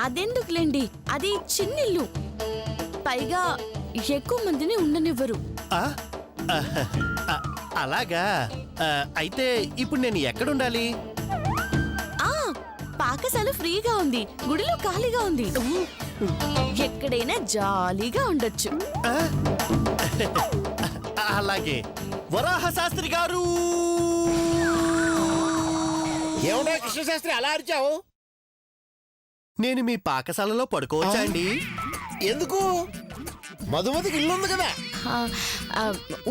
అదెందుకులేండి, అది చిన్నిల్లు, పైగా ఎక్కువ మందిని ఉండనివ్వరు. అలాగా? అయితే ఇప్పుడు నేను ఎక్కడుండాలి? పాకశాల ఫ్రీగా ఉంది, గుడిలో ఖాళీగా ఉంది, ఎక్కడైనా జాలీగా ఉండొచ్చు. అలాగే. వరాహ శాస్త్రి గారు! ఏమన్నా కృష్ణశాస్త్రి అలా అరిచావు? నేను మీ పాకశాలలో పడుకోవచ్చా అండి? ఎందుకు? మధుమతికి ఇల్లు ఉంది కదా.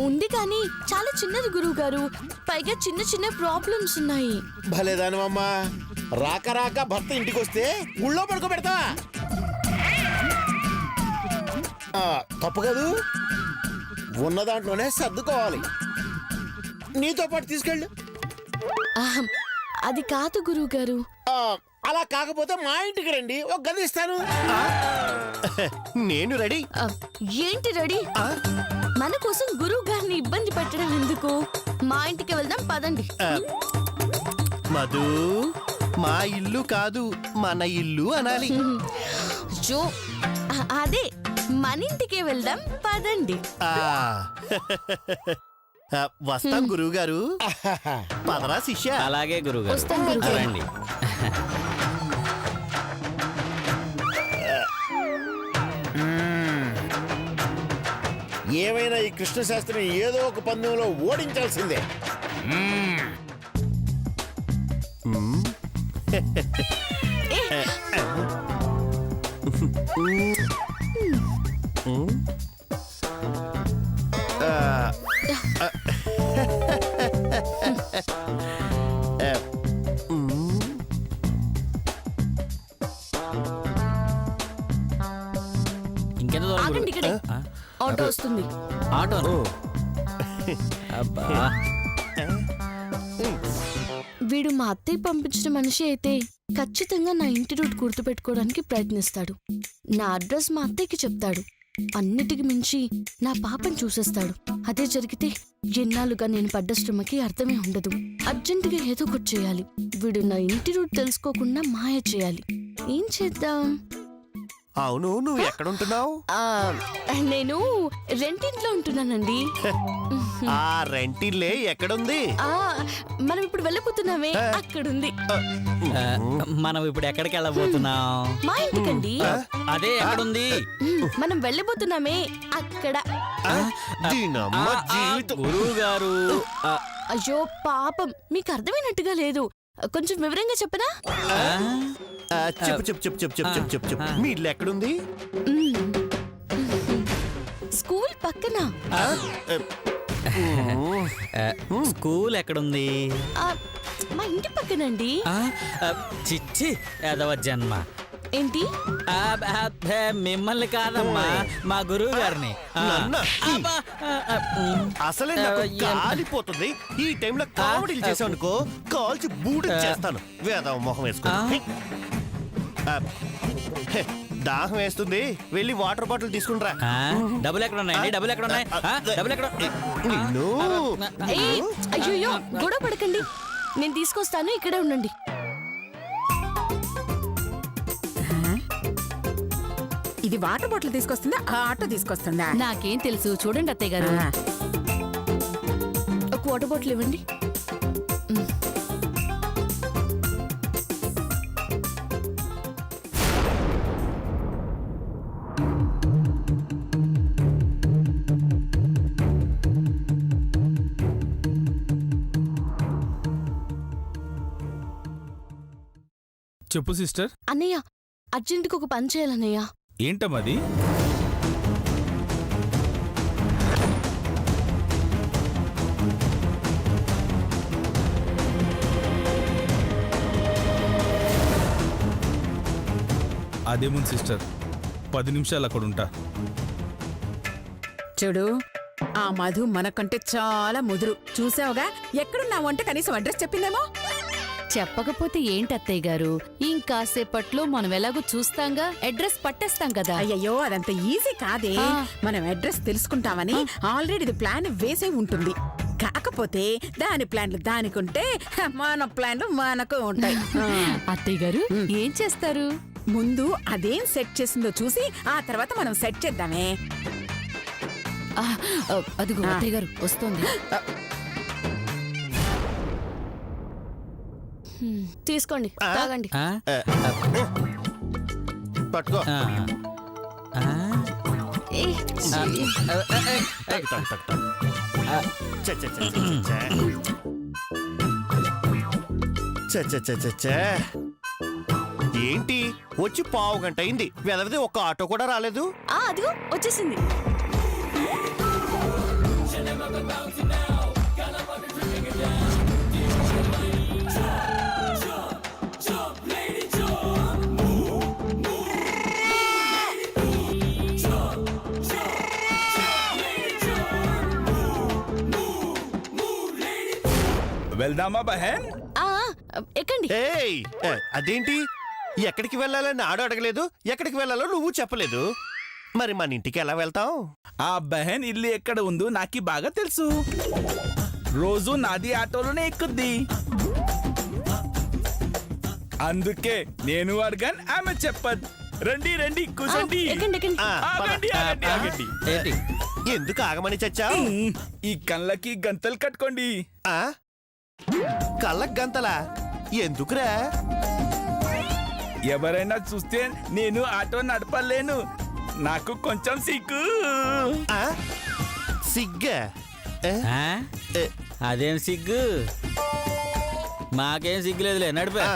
ఉంది కానీ చాలా చిన్నది గురువు గారు, పైగా చిన్న చిన్న ప్రాబ్లమ్స్ ఉన్నాయి. భలేదానివమ్మా, రాక రాక భర్త ఇంటికి వస్తే గుళ్ళో పడుకోబెడతావా? తప్పు కదూ, ఉన్న దాంట్లోనే సర్దుకోవాలి. నీతో పాటు తీసుకెళ్ళు. అది కాదు గురువు గారు. అలా కాకపోతే మా ఇంటికి రండి, ఒక గది ఇస్తాను. నేను రెడీ. ఏంటి రెడీ? మన కోసం గురువు గారిని ఇబ్బంది పెట్టడం ఎందుకు? మా ఇంటికి వెళ్దాం పదండి. మధు, మా ఇల్లు కాదు, మన ఇల్లు అనాలి. జో, అదే మన ఇంటికే వెళ్దాం పదండి. వస్తాం గురువు గారు. పదరా శిష్య. అలాగే గురుగారు. వస్తాం గురుగారు. రండి. ఏమైనా ఈ కృష్ణశాస్త్రిని ఏదో ఒక పందెంలో ఓడించాల్సిందే. ఇంకెంత దూరం ఆగండి గురు- ఇక్కడే, ఆటో వస్తుంది. ఆటో. అబ్బా, వీడు మా అత్తయ్య పంపించిన మనిషి అయితే ఖచ్చితంగా నా ఇంటి రూట్ గుర్తుపెట్టుకోవడానికి ప్రయత్నిస్తాడు. నా అడ్రస్ మా అత్తయ్యకి చెప్తాడు. అన్నిటికి మించి నా పాపని చూసేస్తాడు. అదే జరిగితే ఎన్నాళ్ళుగా నేను పడ్డ శ్రమకి అర్థమే ఉండదు. అర్జెంటుగా ఏదో ఒకటి చేయాలి. వీడు నా ఇంటి రూట్ తెలుసుకోకుండా మాయ చేయాలి. ఏం చేద్దాం? అవును, నువ్వు ఎక్కడుంటున్నావు? నేను రెంటింట్లో ఉంటున్నానండి. ఆ రెంటిల్లే ఎక్కడుంది? మనం ఇప్పుడు వెళ్ళిపోతున్నామే, అక్కడుంది. మనం ఇప్పుడు ఎక్కడికి వెళ్ళబోతున్నాం? మా ఇంటికండి. అదే ఎక్కడుంది? మనం వెళ్ళిపోతున్నామే అక్కడ. దీనమ్మ జీవితం. గురువు గారు. అయ్యో పాపం, మీకు అర్థమైనట్టుగా లేదు. కొంచెం వివరంగా చెప్పనా? చెప్పు చెప్పు చెప్పు చెప్పు చెప్పు చెప్పు చెప్పు చెప్పు. మీ ఇల్లు ఎక్కడుంది? స్కూల్ పక్కన. స్కూల్ ఎక్కడుంది? మా ఇంటి పక్కనండి. చిచ్చి ఎదవ జన్మ. ఏంటి? మిమ్మల్ని కాదమ్మా, మా గురువు గారిని. అసలే నాకు కాలిపోతుంది. ఈ టైంలో కామెడీలు చేసావు అనుకో, కాల్చి బూడి చేస్తాను. వేదవ మొహం వేసుకో. దాహం వేస్తుంది, వెళ్ళి వాటర్ బాటిల్ తీసుకుంటా. డబ్బులు ఎక్కడ ఉన్నాయండి? డబ్బులు ఎక్కడ ఉన్నాయి? డబ్బులు ఎక్కడ? నిన్ను అయ్యో గొడవ పడకండి, నేను తీసుకొస్తాను, ఇక్కడే ఉండండి. ఇది వాటర్ బాటిల్ తీసుకొస్తుందా, ఆ ఆటో తీసుకొస్తుందా? నాకేం తెలుసు, చూడండి అత్తయ్య గారు. ఒక వాటర్ బాటిల్ ఇవ్వండి. చెప్పు సిస్టర్. అన్నయ్య, అర్జెంటుగా ఒక పని చేయాలన్నయ్య. ఏంటమ్మది? అదేముంది సిస్టర్, 10 నిమిషాలు అక్కడ ఉంటా. చూడు, ఆ మధు మనకంటే చాలా ముదురు. చూసావుగా, ఎక్కడున్నావు అంటే కనీసం అడ్రస్ చెప్పిందేమో. చెప్పకపోతే ఏంటత్తయ్య గారు, ఇంకాసేపట్లో మనం ఎలాగో చూస్తాంగా, అడ్రస్ పట్టేస్తాం కదా. అయ్యయ్యో, అదంత ఈజీ కాదే. మనం అడ్రస్ తెలుసుకుంటామని ఆల్రెడీ ఇది ప్లాన్ వేసే ఉంటుంది. కాకపోతే దాని ప్లాన్లు దానికి ఉంటే మన ప్లాన్లు మనకు ఉంటాయి. అత్తయ్య గారు ఏం చేస్తారు? ముందు అదేం సెట్ చేసిందో చూసి ఆ తర్వాత మనం సెట్ చేద్దామే. అదిగో అత్తయ్య గారు వస్తోంది. తీసుకోండి, తాగండి. ఆ? పట్టుకో. ఆ. ఆ? ఏ, తాగు, తాగు, తాగు, తాగు. చ్చ, చ్చ, చ్చ, చ్చ, చ్చ. చ్చ, చ్చ, చ్చ, చ్చ. ఏంటి వచ్చి పావు గంట అయింది, వెదవది ఒక్క ఆటో కూడా రాలేదు. అదిగో వచ్చేసింది. వెళ్దామా బహన్? ఆ, ఎక్కండి. ఏయ్ అదేంటి ఎక్కడికి వెళ్ళాలని ఆడు అడగలేదు, ఎక్కడికి వెళ్ళాలో నువ్వు చెప్పలేదు. మరి మన ఇంటికి ఎలా వెళ్తాం? ఆ బహన్ ఇల్లు ఎక్కడ ఉందో నాకు బాగా తెలుసు. రోజు నాది ఆటోలోనే ఎక్కుద్ది. అందుకే నేను అడగన్, ఆమె చెప్పద్. రండి రండి కూర్చోండి. ఎక్కండి, ఎక్కండి. ఆగండి ఆగండి ఆగండి. ఏంటి? ఎందుకు ఆగమని చచ్చావు? ఈ కళ్ళకి గంతలు కట్టుకోండి. ఆ? కళ్ళకు గంతలా? ఎందుకురా? ఎవరైనా చూస్తే నేను ఆటో నడపలేను, నాకు కొంచెం సిగ్గు. ఆ? సిగ్గా? ఆ? అదేం సిగ్గు? మాకేం సిగ్గులేదులే, నడిపే.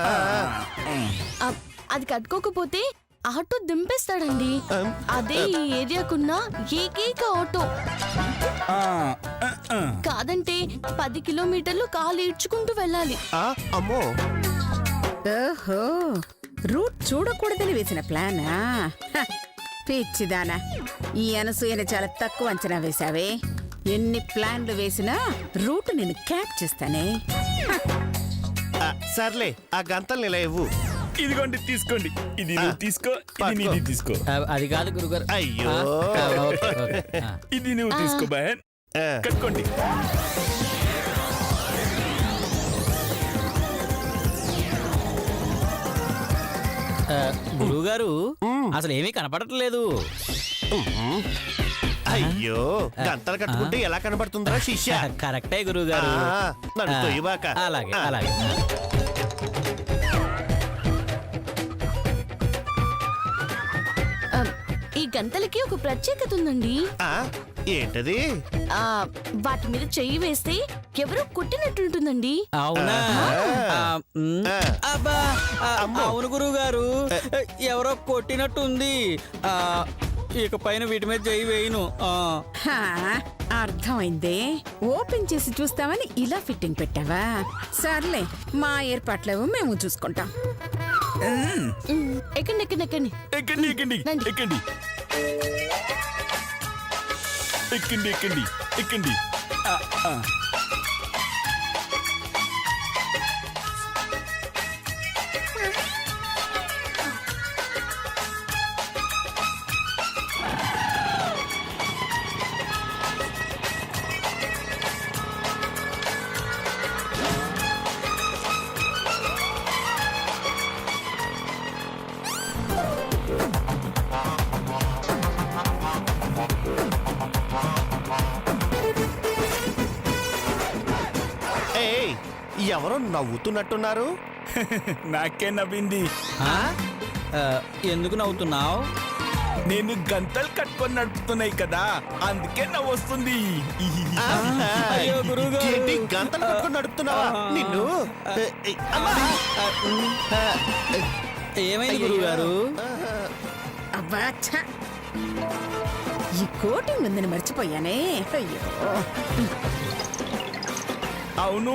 అది కట్టుకోకపోతే ఆటో దింపేస్తాడండి. అదే ఈ ఏరియాకున్న ఏకైక ఆటో. కాదంటే 10 కిలోమీటర్లు కాలు ఈడ్చుకుంటూ వెళ్ళాలి. అమ్మో, ఓహో, రూట్ చూడకూడదని వేసిన ప్లానా? హ, పిచ్చిదానా, ఈ అనసూయని చాలా తక్కువ అంచనా వేశావే. ఎన్ని ప్లాన్లు వేసినా రూట్ నేను క్యాచ్ చేస్తానే. సర్లే ఆ గంతలు ఇలా ఇవ్వు. ఇదిగోండి తీసుకోండి. ఇది నువ్వు తీసుకో, ఇది నీది తీసుకో. అది కాదు గురుగారు. అయ్యో. Okay, okay. ఆ. ఇది నువ్వు తీసుకో బహన్, ఆ. కట్టుకోండి. గురువుగారు అసలు ఏమీ కనపడట్లేదు. అయ్యో, గంతలు కట్టుకుంటే ఎలా కనబడుతుందిరా శిష్య? కరెక్టే గురువుగారు. నన్ను తొయ్యబాక. అలాగే అలాగే. ఈ గంతలకి ఒక ప్రత్యేకత ఉందండి. ఏంటది? వాటి మీద చెయ్యి వేస్తే ఎవరో కొట్టినట్టుంటుందండి. అవునా? అబ్బా, అవును గురువు గారు, ఎవరో కొట్టినట్టుంది. ఇక పైన వీటి మీద చెయ్యి వేయను. హా, అర్థమైందే. ఓపెన్ చేసి చూస్తామని ఇలా ఫిట్టింగ్ పెట్టావా? సర్లే, మా ఏర్పాట్లేవో మేము చూసుకుంటాం. ఎక్కండి, ఎక్కండి, ఎక్కండి. ఎక్కండి ఎక్కండి రండి. ఎక్కండి ఎక్కండి ఎక్కండి ఎక్కండి. ఆ, ఆ. ఏయ్, ఎవరో నవ్వుతున్నట్టున్నారు. నాకే నవ్వింది. ఎందుకు నవ్వుతున్నావు? నేను గంతలు కట్టుకొని నడుపుతున్నాయి కదా, అందుకే నవ్వు వస్తుంది. అయ్యో గురువుగారు. ఏంటి గంతలు కట్టుకొని నడుపుతున్నావా? నిన్ను అమ్మా! ఏమైంది గురువు గారు? అబ్బా, ఛ! ఈ కోటింగ్ ఉందని మర్చిపోయానే. అయ్యో, అవును,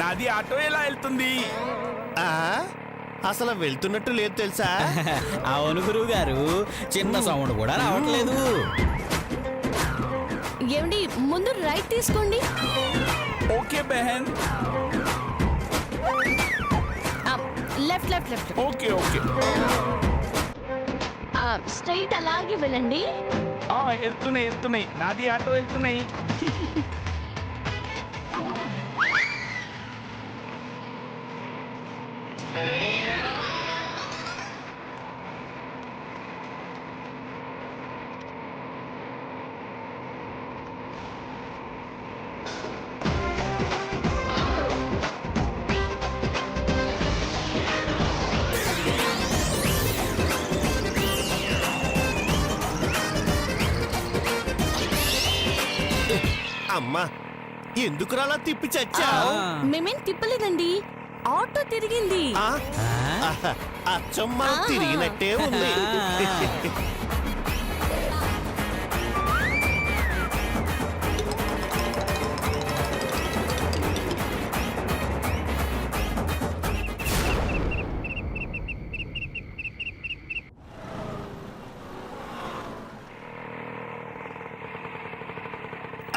నాది ఆటో ఎలా వెళ్తుంది? అసలు వెళ్తున్నట్టు లేదు తెలుసా? అవును గురువు గారు, చిన్న సౌండ్ కూడా రావట్లేదు. ఏమండి, ముందు రైట్ తీసుకోండి. ఓకే బహన్. Left, left, left. Okay okay. Straight అలాగే వెళ్ళండి. వెళ్తున్నాయి వెళ్తున్నాయి, నాది ఆటో వెళ్తున్నాయి. అమ్మా ఎందుకు అలా తిప్పి చచ్చా మేమేం తిప్పలేదండి, ఆటో తిరిగింది. అచ్చం మనం తిరిగినట్టే ఉంది.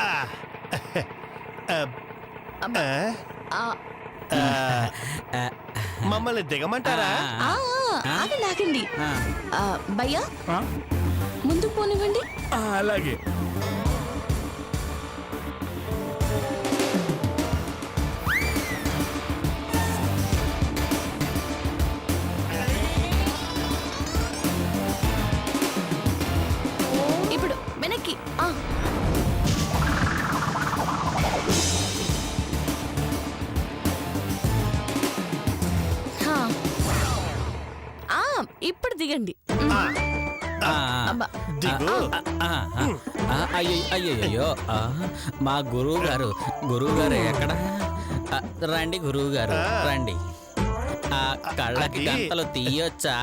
ఆ, మమ్మల్ని దిగమంటారా? ఆగండి ఆగండి. భయ్యా ముందుకు పోనివ్వండి. అలాగే. ఇప్పుడు వెనక్కి. ఇప్పుడు దిగండి. అబ్బా. దిగు. అయ్యో మా గురువు గారు ఎక్కడ? రండి గురువు గారు రండి. ఆ కళ్ళకి గంతలు తీయొచ్చా?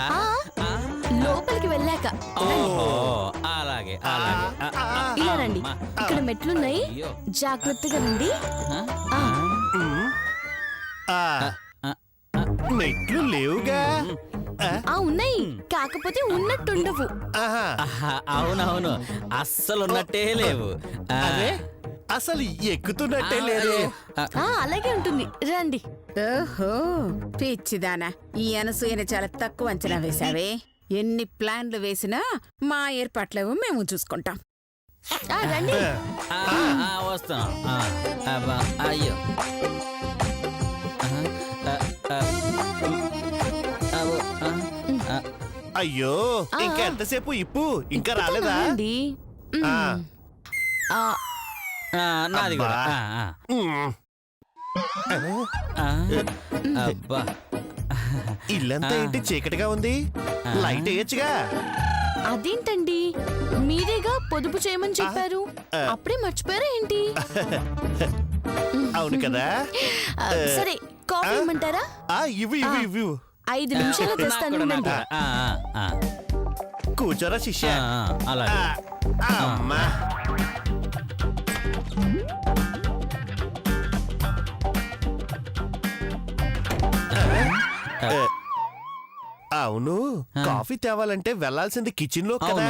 లోపలికి వెళ్ళాక ఓహో అలాగే అలాగే. ఇలా రండి, ఇక్కడ మెట్లున్నాయి, జాగ్రత్తగా రండి. మెట్లు లేవుగా? ఉన్నాయి, కాకపోతే ఉన్నట్టుండవు. అవునవును, అస్సలు ఉన్నట్టే లేవు. అదే అసలు ఎక్కుతున్నట్టే లేదు. అలాగే ఉంటుంది, రండి. ఓహో పిచ్చిదానా, ఈ అనసూయని చాలా తక్కువ అంచనా వేశావే. ఎన్ని ప్లాన్లు వేసినా మా ఏర్పాట్లేవో మేము చూసుకుంటాం. రండి. వస్తాం. అయ్యో అయ్యో ఇంకెంతసేపు ఇప్పు, ఇంకా రాలేదా? రండి. నాది కూడా. అబ్బా ఇల్లంతా ఏంటి చీకటిగా ఉంది? లైట్ వేయచ్చుగా. అదేంటండి, మీరేగా పొదుపు చేయమని చెప్పారు, అప్పుడే మర్చిపోయారా ఏంటి? అవును కదా. సరే, కాఫీ ఇమ్మంటారా? ఇవి ఇవి ఇవి 5 నిమిషాలు తెస్తాను. కూర్చోరా శిష్య. అలాగే. అమ్మా అవును, కాఫీ తేవాలంటే వెళ్లాల్సింది కిచెన్ లో కదా.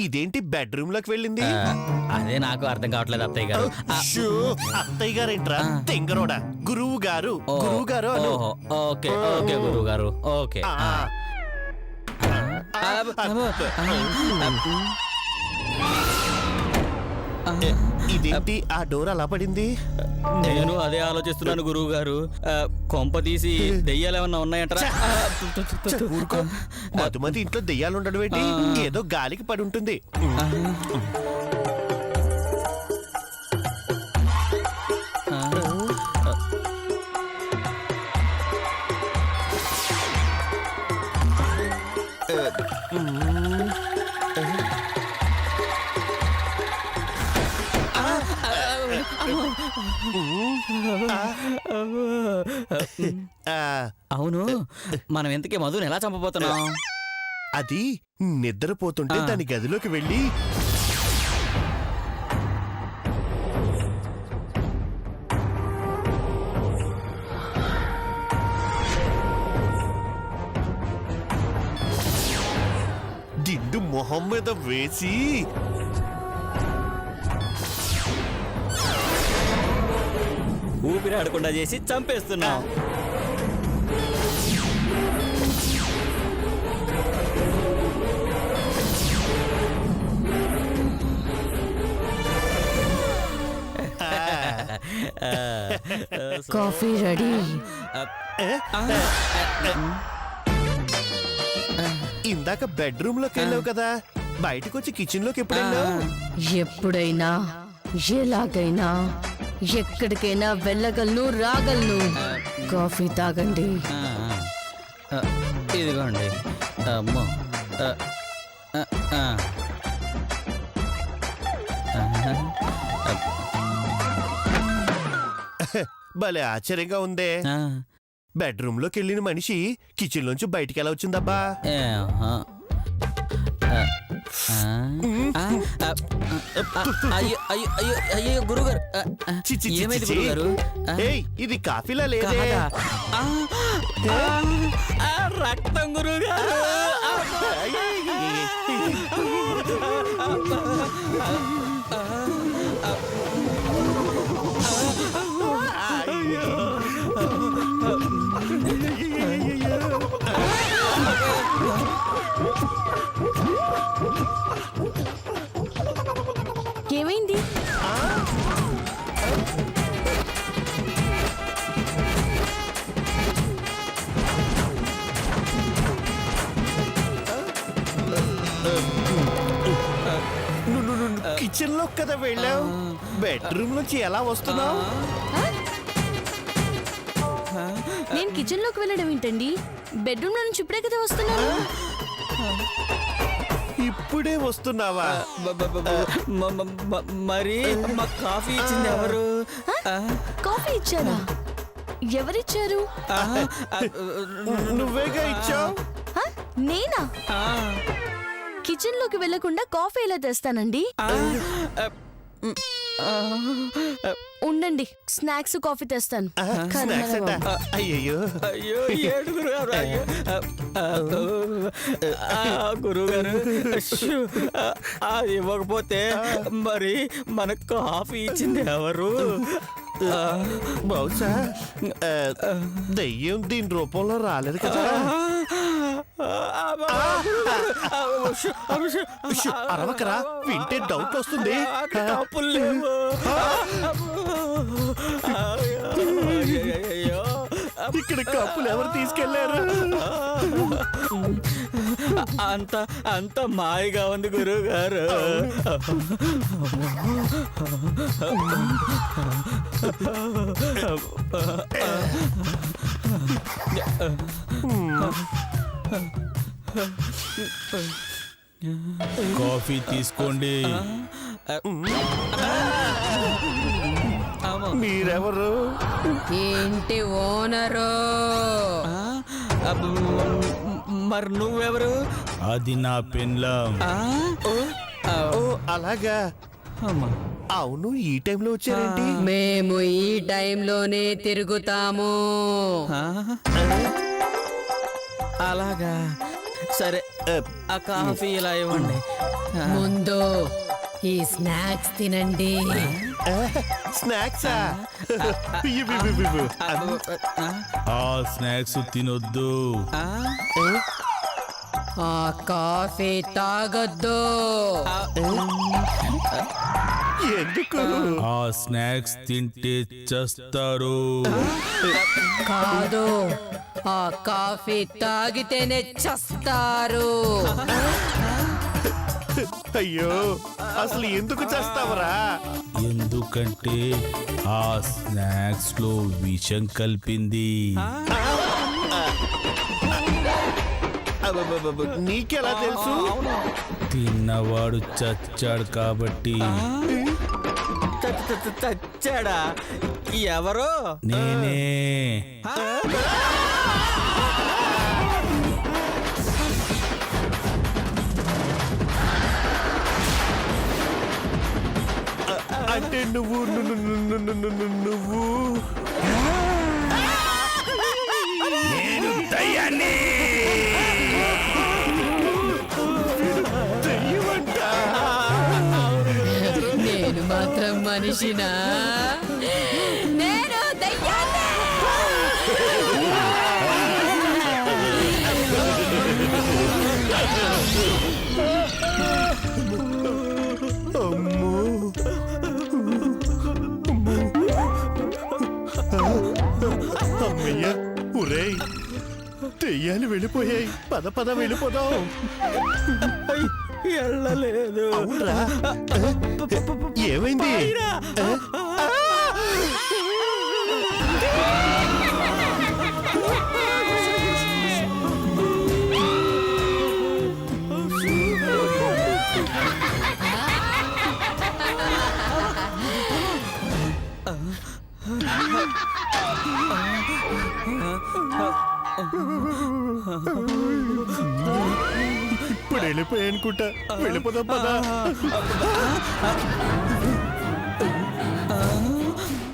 ఇదేంటి బెడ్రూమ్ లోకి వెళ్ళింది? అదే నాకు అర్థం కావట్లేదు అత్తయ్య గారు. అత్తయ్య గారేంట్రా తెంగరోడా? గురువు గారు, గురువు గారు. ఓకే ఓకే గురువు గారు. ఓకే. ఇదేంటి ఆ డోర్ అలా పడింది? నేను అదే ఆలోచిస్తున్నాను గురువు గారు. కొంప తీసి దెయ్యాలేమన్నా ఉన్నాయంటారా? ఊరుకో, మధుమతి ఇంట్లో దెయ్యాలు ఉండడం ఏంటి? ఏదో గాలికి పడి ఉంటుంది. అవును, మనం ఎంతకీ మధుని ఎలా చంపబోతున్నాం? అది నిద్రపోతుంటే దాని గదిలోకి వెళ్ళి దిండు మొహం మీద వేసి ఊపిరి ఆడకుండా చేసి చంపేస్తున్నాం. Coffee ready. ఇందాక బెడ్రూమ్ లోకి వెళ్ళావు కదా, బయటకు వచ్చి కిచెన్ లోకి ఎప్పుడు వెళ్ళావు? ఎప్పుడైనా ఎలాగైనా ఎక్కడికైనా వెళ్ళగలను, రాగలను. కాఫీ తాగండి. ఇదిగోండి. అమ్మో. భలే ఆశ్చర్యంగా ఉందే. ఆ, బెడ్రూమ్ లోకి వెళ్ళిన మనిషి కిచెన్ లోంచి బయటికి ఎలా వచ్చిందబ్బా? ఏ, ఆ, ఆ, ఆ, ఆ, అయ్యో అయ్యో అయ్యో అయ్యో గురుగారు చి, చి, చి, ఏమైంది చి. గురుగారు? ఏయ్, ఇది కాఫీలా లేదే. కాదా? రక్తం గురుగారు. ఏమైంది? నువ్వు కిచెన్ లో కదా వెళ్ళావు, బెడ్రూమ్ నుంచి ఎలా వస్తున్నావు? నేను కిచెన్ లోకి వెళ్ళడం ఏంటండి? బెడ్రూమ్ లో నుంచి ఇప్పుడే కదా వస్తున్నాను. ఇప్పుడే వస్తున్నావా? మరి మా కాఫీ ఇచ్చింది ఎవరు? కాఫీ ఇచ్చారా? ఎవరిచ్చారు? నువ్వేగా ఇచ్చావు. హ? నేనా? కిచెన్ లోకి వెళ్లకుండా కాఫీ ఎలా తెస్తానండి? ఉండండి, స్నాక్స్ కాఫీ తెస్తాను. స్నాక్స్ అంట. అయ్యయ్యో, అయ్యో ఏడు గురుగారు, అయ్యో గురుగారు, అది ఇవ్వకపోతే మరి మనకు కాఫీ ఇచ్చింది ఎవరు? బహుశా దెయ్యం దీని రూపంలో రాలేదు కదా. ఉష్, అరవకరా, వింటే డౌట్ వస్తుంది. కప్పులు లేవు. అయ్యో, ఇక్కడ కప్పులు ఎవరు తీసుకెళ్లారు? అంత మాయగా ఉంది గురుగారు. కాఫీ తీసుకోండి. మీరెవరు? ఏంటి ఓనరు? మరి నువ్వెవరు? అది నా పెన్లం. ఓ అలాగా. అవును, ఈ టైంలో వచ్చారేంటి? మేము ఈ టైంలోనే తిరుగుతాము. అలాగా, సరే ఆ కాఫీ ఇలా ఇవ్వండి. ముందు ఈ స్నాక్స్ తినండి. స్నాక్సా? ఆ స్నాక్స్ తినొద్దు. ఆ కాఫీ తాగొద్దు. ఎందుకు? ఆ స్నాక్స్ తింటే చస్తారు. కాదు, ఆ కాఫీ తాగితేనే చస్తారు. అయ్యో, అసలు ఎందుకు చేస్తావరా? ఎందుకంటే ఆ స్నాక్స్ లో విషం కలిపింది. నీకెలా తెలుసు? తిన్నవాడు చచ్చాడు కాబట్టి. చచ్చాడా? ఎవరు? నేనే. అంటే నువ్వు నేను దయ్యాన్ని. నేను మాత్రం మనిషినా? నేను దయ్యాన్ని. అమ్మో, అమ్మయ్య, ఒరేయ్, దెయ్యాలు వెళ్ళిపోయాయి. పద పద వెళ్ళిపోదాం. వెళ్ళలేదు. అవునరా? ఏమైంది? ఇప్పుడు వెళ్ళిపోయి అనుకుంటా వెళ్ళిపోదాం పదా